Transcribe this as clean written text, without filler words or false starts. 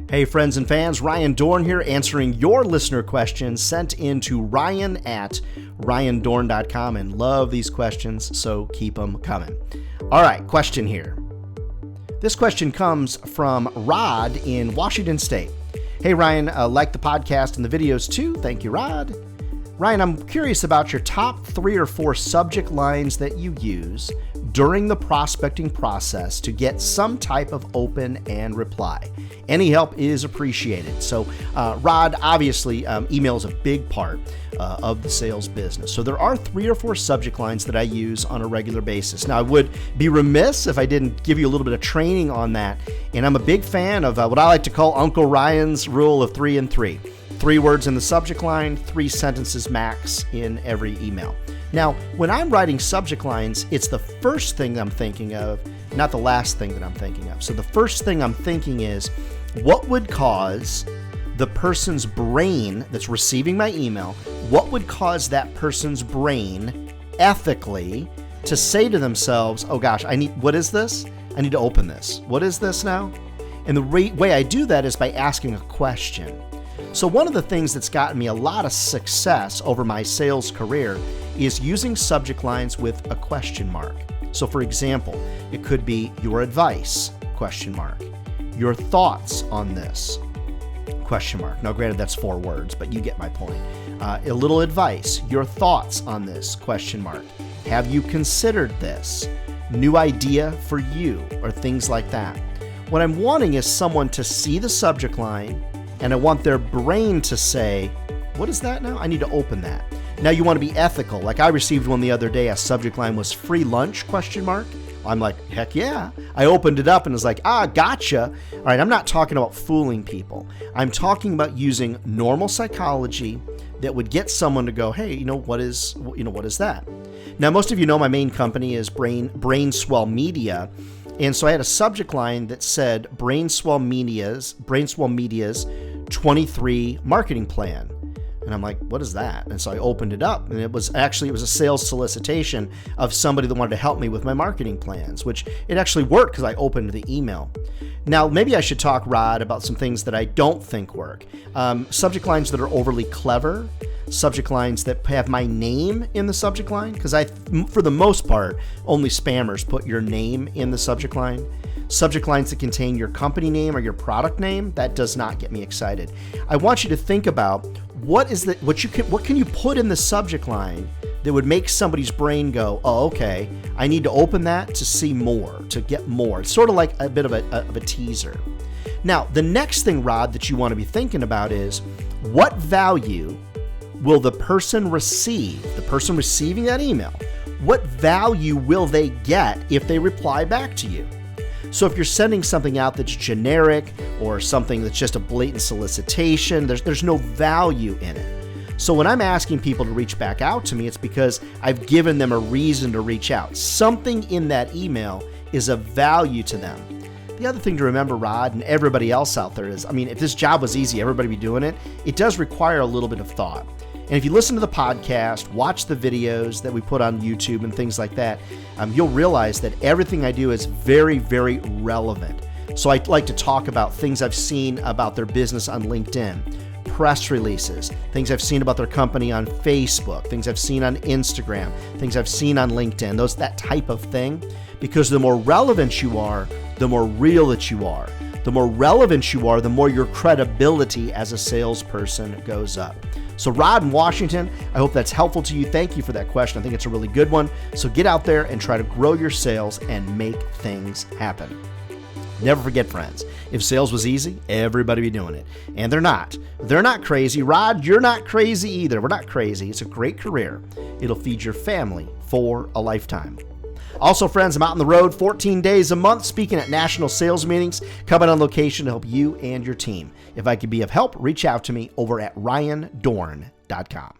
Hey friends and fans, Ryan Dohrn here answering your listener questions sent in to ryan@ryandohrn.com, and love these questions, so keep them coming. All right, question here. This question comes from Rod in Washington State. Hey Ryan, like the podcast and the videos too. Thank you, Rod. Ryan, I'm curious about your top 3 or 4 subject lines that you use during the prospecting process to get some type of open and reply. Any help is appreciated. So, Rod, obviously, email is a big part of the sales business. So there are 3 or 4 subject lines that I use on a regular basis. Now, I would be remiss if I didn't give you a little bit of training on that. And I'm a big fan of what I like to call Uncle Ryan's rule of 3 and 3. 3 words in the subject line, 3 sentences max in every email. Now, when I'm writing subject lines, it's the first thing I'm thinking of, not the last thing that I'm thinking of. So the first thing I'm thinking is, what would cause the person's brain that's receiving my email, what would cause that person's brain ethically to say to themselves, oh gosh, what is this? I need to open this. What is this now? And the way I do that is by asking a question. So one of the things that's gotten me a lot of success over my sales career is using subject lines with a question mark. So for example, it could be your advice, question mark. Your thoughts on this, question mark. Now granted, that's 4 words, but you get my point. A little advice, your thoughts on this, question mark. Have you considered this? New idea for you, or things like that. What I'm wanting is someone to see the subject line, and I want their brain to say, what is that now? I need to open that. Now you want to be ethical. Like I received one the other day, a subject line was free lunch, question mark. I'm like, heck yeah. I opened it up and was like, gotcha. All right, I'm not talking about fooling people. I'm talking about using normal psychology that would get someone to go, hey, what is that? Now, most of you know my main company is Brainswell Media. And so I had a subject line that said Brainswell Media's 23 marketing plan. And I'm like, what is that? And so I opened it up, and it was a sales solicitation of somebody that wanted to help me with my marketing plans, which it actually worked because I opened the email. Now, maybe I should talk, Rod, about some things that I don't think work. Subject lines that are overly clever, subject lines that have my name in the subject line, because for the most part, only spammers put your name in the subject line. Subject lines that contain your company name or your product name, that does not get me excited. I want you to think about what can you put in the subject line that would make somebody's brain go, oh, okay, I need to open that to see more, to get more. It's sort of like a bit of a teaser. Now, the next thing, Rod, that you want to be thinking about is, what value will the person receiving that email, what value will they get if they reply back to you? So if you're sending something out that's generic or something that's just a blatant solicitation, there's no value in it. So when I'm asking people to reach back out to me, it's because I've given them a reason to reach out. Something in that email is of value to them. The other thing to remember, Rod, and everybody else out there is, if this job was easy, everybody would be doing it. It does require a little bit of thought. And if you listen to the podcast, watch the videos that we put on YouTube and things like that, you'll realize that everything I do is very, very relevant. So I like to talk about things I've seen about their business on LinkedIn, press releases, things I've seen about their company on Facebook, things I've seen on Instagram, things I've seen on LinkedIn, that type of thing. Because the more relevant you are, the more real that you are. The more relevant you are, the more your credibility as a salesperson goes up. So Rod in Washington, I hope that's helpful to you. Thank you for that question. I think it's a really good one. So get out there and try to grow your sales and make things happen. Never forget, friends, if sales was easy, everybody would be doing it. And they're not. They're not crazy. Rod, you're not crazy either. We're not crazy. It's a great career. It'll feed your family for a lifetime. Also, friends, I'm out on the road 14 days a month speaking at national sales meetings, coming on location to help you and your team. If I could be of help, reach out to me over at ryandohrn.com.